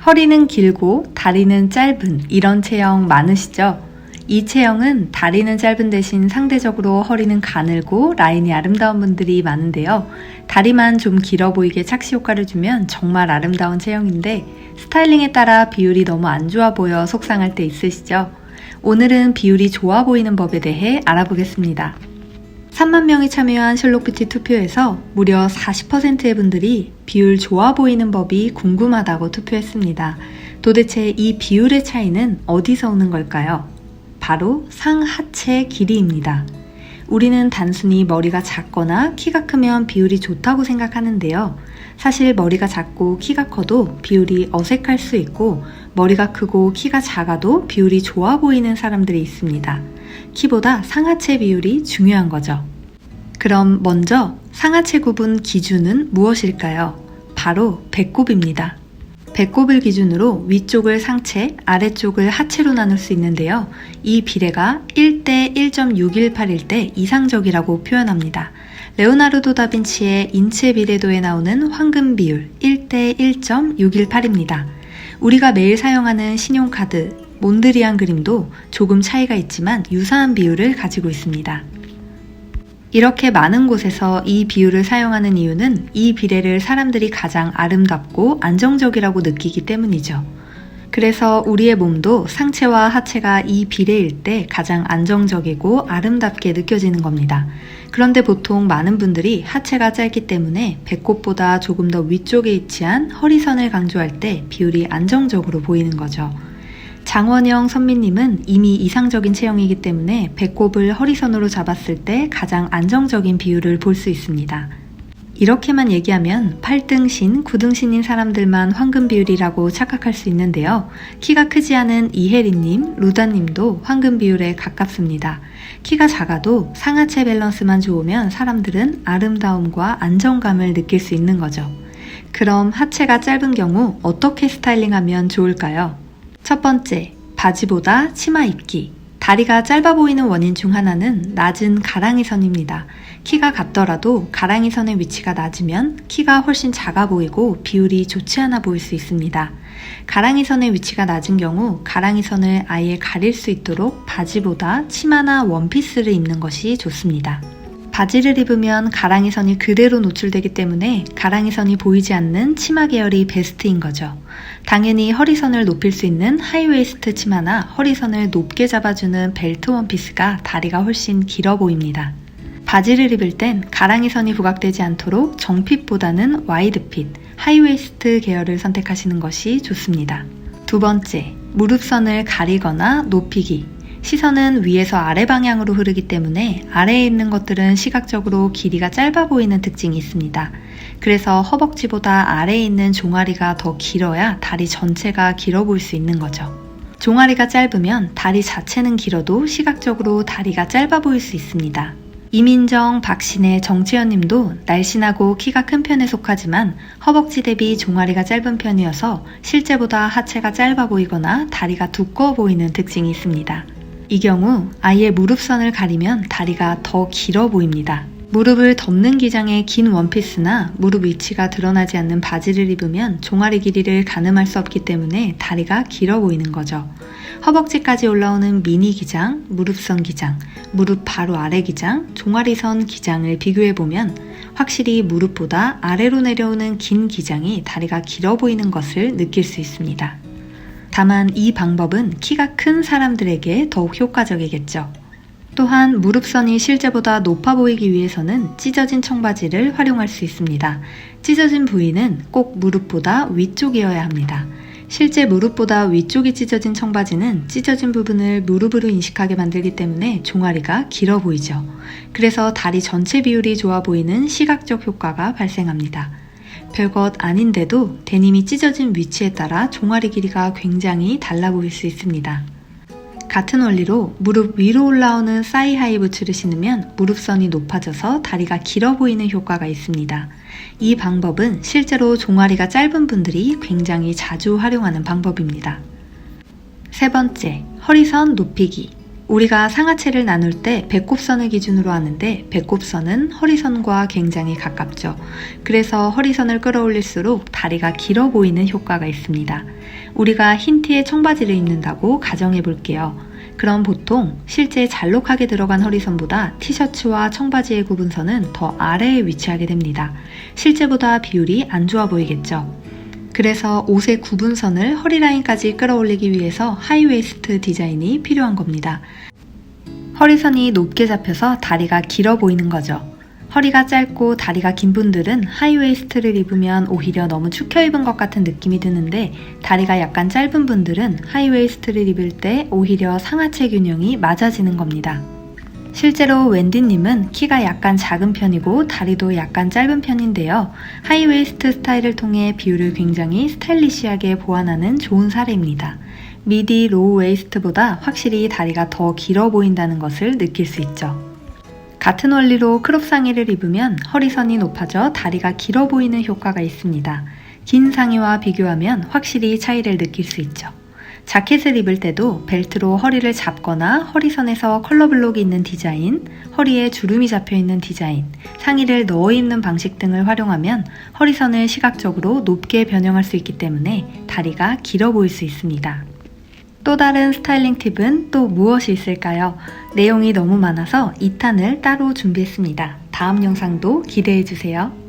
허리는 길고 다리는 짧은 이런 체형 많으시죠? 이 체형은 다리는 짧은 대신 상대적으로 허리는 가늘고 라인이 아름다운 분들이 많은데요. 다리만 좀 길어 보이게 착시 효과를 주면 정말 아름다운 체형인데 스타일링에 따라 비율이 너무 안 좋아 보여 속상할 때 있으시죠? 오늘은 비율이 좋아 보이는 법에 대해 알아보겠습니다. 3만 명이 참여한 셜록뷰티 투표에서 무려 40%의 분들이 비율 좋아 보이는 법이 궁금하다고 투표했습니다. 도대체 이 비율의 차이는 어디서 오는 걸까요? 바로 상하체 길이입니다. 우리는 단순히 머리가 작거나 키가 크면 비율이 좋다고 생각하는데요. 사실 머리가 작고 키가 커도 비율이 어색할 수 있고 머리가 크고 키가 작아도 비율이 좋아 보이는 사람들이 있습니다. 키보다 상하체 비율이 중요한 거죠. 그럼 먼저 상하체 구분 기준은 무엇일까요? 바로 배꼽입니다. 배꼽을 기준으로 위쪽을 상체, 아래쪽을 하체로 나눌 수 있는데요. 이 비례가 1대 1.618일 때 이상적이라고 표현합니다. 레오나르도 다빈치의 인체 비례도에 나오는 황금 비율 1대 1.618입니다. 우리가 매일 사용하는 신용카드, 몬드리안 그림도 조금 차이가 있지만 유사한 비율을 가지고 있습니다. 이렇게 많은 곳에서 이 비율을 사용하는 이유는 이 비례를 사람들이 가장 아름답고 안정적이라고 느끼기 때문이죠. 그래서 우리의 몸도 상체와 하체가 이 비례일 때 가장 안정적이고 아름답게 느껴지는 겁니다. 그런데 보통 많은 분들이 하체가 짧기 때문에 배꼽보다 조금 더 위쪽에 위치한 허리선을 강조할 때 비율이 안정적으로 보이는 거죠. 장원영 선미님은 이미 이상적인 체형이기 때문에 배꼽을 허리선으로 잡았을 때 가장 안정적인 비율을 볼 수 있습니다. 이렇게만 얘기하면 8등신, 9등신인 사람들만 황금 비율이라고 착각할 수 있는데요. 키가 크지 않은 이혜리님, 루다님도 황금 비율에 가깝습니다. 키가 작아도 상하체 밸런스만 좋으면 사람들은 아름다움과 안정감을 느낄 수 있는 거죠. 그럼 하체가 짧은 경우 어떻게 스타일링하면 좋을까요? 첫 번째, 바지보다 치마 입기. 다리가 짧아 보이는 원인 중 하나는 낮은 가랑이선입니다. 키가 같더라도 가랑이선의 위치가 낮으면 키가 훨씬 작아 보이고 비율이 좋지 않아 보일 수 있습니다. 가랑이선의 위치가 낮은 경우 가랑이선을 아예 가릴 수 있도록 바지보다 치마나 원피스를 입는 것이 좋습니다. 바지를 입으면 가랑이선이 그대로 노출되기 때문에 가랑이선이 보이지 않는 치마 계열이 베스트인 거죠. 당연히 허리선을 높일 수 있는 하이웨이스트 치마나 허리선을 높게 잡아주는 벨트 원피스가 다리가 훨씬 길어 보입니다. 바지를 입을 땐 가랑이선이 부각되지 않도록 정핏보다는 와이드핏, 하이웨이스트 계열을 선택하시는 것이 좋습니다. 두 번째, 무릎선을 가리거나 높이기. 시선은 위에서 아래 방향으로 흐르기 때문에 아래에 있는 것들은 시각적으로 길이가 짧아 보이는 특징이 있습니다. 그래서 허벅지보다 아래에 있는 종아리가 더 길어야 다리 전체가 길어 보일 수 있는 거죠. 종아리가 짧으면 다리 자체는 길어도 시각적으로 다리가 짧아 보일 수 있습니다. 이민정, 박신혜, 정채연 님도 날씬하고 키가 큰 편에 속하지만 허벅지 대비 종아리가 짧은 편이어서 실제보다 하체가 짧아 보이거나 다리가 두꺼워 보이는 특징이 있습니다. 이 경우 아예 무릎선을 가리면 다리가 더 길어 보입니다. 무릎을 덮는 기장의 긴 원피스나 무릎 위치가 드러나지 않는 바지를 입으면 종아리 길이를 가늠할 수 없기 때문에 다리가 길어 보이는 거죠. 허벅지까지 올라오는 미니 기장, 무릎선 기장, 무릎 바로 아래 기장, 종아리선 기장을 비교해보면 확실히 무릎보다 아래로 내려오는 긴 기장이 다리가 길어 보이는 것을 느낄 수 있습니다. 다만 이 방법은 키가 큰 사람들에게 더욱 효과적이겠죠. 또한 무릎선이 실제보다 높아 보이기 위해서는 찢어진 청바지를 활용할 수 있습니다. 찢어진 부위는 꼭 무릎보다 위쪽이어야 합니다. 실제 무릎보다 위쪽이 찢어진 청바지는 찢어진 부분을 무릎으로 인식하게 만들기 때문에 종아리가 길어 보이죠. 그래서 다리 전체 비율이 좋아 보이는 시각적 효과가 발생합니다. 별것 아닌데도 데님이 찢어진 위치에 따라 종아리 길이가 굉장히 달라 보일 수 있습니다. 같은 원리로 무릎 위로 올라오는 사이하이 부츠를 신으면 무릎선이 높아져서 다리가 길어 보이는 효과가 있습니다. 이 방법은 실제로 종아리가 짧은 분들이 굉장히 자주 활용하는 방법입니다. 세 번째, 허리선 높이기. 우리가 상하체를 나눌 때 배꼽선을 기준으로 하는데 배꼽선은 허리선과 굉장히 가깝죠. 그래서 허리선을 끌어올릴수록 다리가 길어 보이는 효과가 있습니다. 우리가 흰 티에 청바지를 입는다고 가정해 볼게요. 그럼 보통 실제 잘록하게 들어간 허리선보다 티셔츠와 청바지의 구분선은 더 아래에 위치하게 됩니다. 실제보다 비율이 안 좋아 보이겠죠. 그래서 옷의 구분선을 허리라인까지 끌어올리기 위해서 하이웨이스트 디자인이 필요한 겁니다. 허리선이 높게 잡혀서 다리가 길어 보이는 거죠. 허리가 짧고 다리가 긴 분들은 하이웨이스트를 입으면 오히려 너무 축혀 입은 것 같은 느낌이 드는데 다리가 약간 짧은 분들은 하이웨이스트를 입을 때 오히려 상하체 균형이 맞아지는 겁니다. 실제로 웬디님은 키가 약간 작은 편이고 다리도 약간 짧은 편인데요. 하이웨이스트 스타일을 통해 비율을 굉장히 스타일리시하게 보완하는 좋은 사례입니다. 미디 로우 웨이스트보다 확실히 다리가 더 길어 보인다는 것을 느낄 수 있죠. 같은 원리로 크롭 상의를 입으면 허리선이 높아져 다리가 길어 보이는 효과가 있습니다. 긴 상의와 비교하면 확실히 차이를 느낄 수 있죠. 자켓을 입을 때도 벨트로 허리를 잡거나 허리선에서 컬러블록이 있는 디자인, 허리에 주름이 잡혀있는 디자인, 상의를 넣어 입는 방식 등을 활용하면 허리선을 시각적으로 높게 변형할 수 있기 때문에 다리가 길어 보일 수 있습니다. 또 다른 스타일링 팁은 또 무엇이 있을까요? 내용이 너무 많아서 2탄을 따로 준비했습니다. 다음 영상도 기대해주세요.